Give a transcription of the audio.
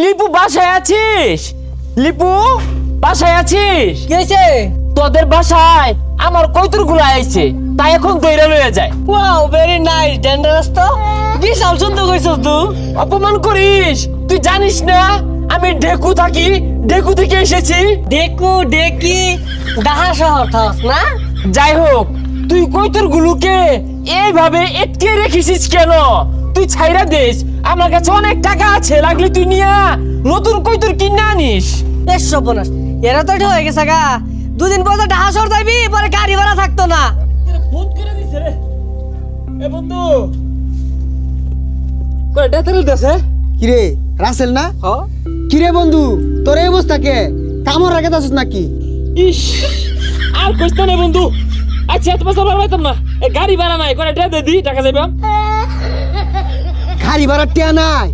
লিপু বাসায় আছিস? লিপু বাসায় আছিস? কি হয়েছে? তোদের বাসায় আমার কৈতুর গুলো আইছে, তাই এখন দইরা লয়ে যায়। ওয়াও, ভেরি নাইস, ডেঞ্জারাস তো। বিশাল সুন্দর কইছস তুই। অপমান করিস? তুই জানিস না আমি ঢেকু থাকি, ঢেকু থেকে এসেছি। ডেকু ডেকি ডাহা শহর থাস না? যাই হোক, তুই কৈতুর গুলোকে এইভাবে এটকে রেখেছিস কেন? তুই ছাইরা দিস, আমার কাছে অনেক টাকা আছে, লাগলে তুই নিয়া নতুন কৈতুর কিনে আনিস। বেশ সর্বনাশ, এরা তো এটা হয়ে গেছে গা। দুদিন পর ডাহা শহর যাইবি, পরে গাড়ি ভাড়া থাকতো না। ফোন করে দিছে রে। এ বন্ধু, কয় ডাটাল দেছে? কিরে রাসেল না? হ। কিরে বন্ধু, তোর এই অবস্থা কে? কামড় রাখে তাছিস নাকি? ইস, আর কইছ না বন্ধু। আচ্ছা তোমার সবার পাইতাম না, গাড়ি ভাড়া নাই, করে টাকা দি, টাকা যাইবা। গাড়ি ভাড়া টিয়া নাই,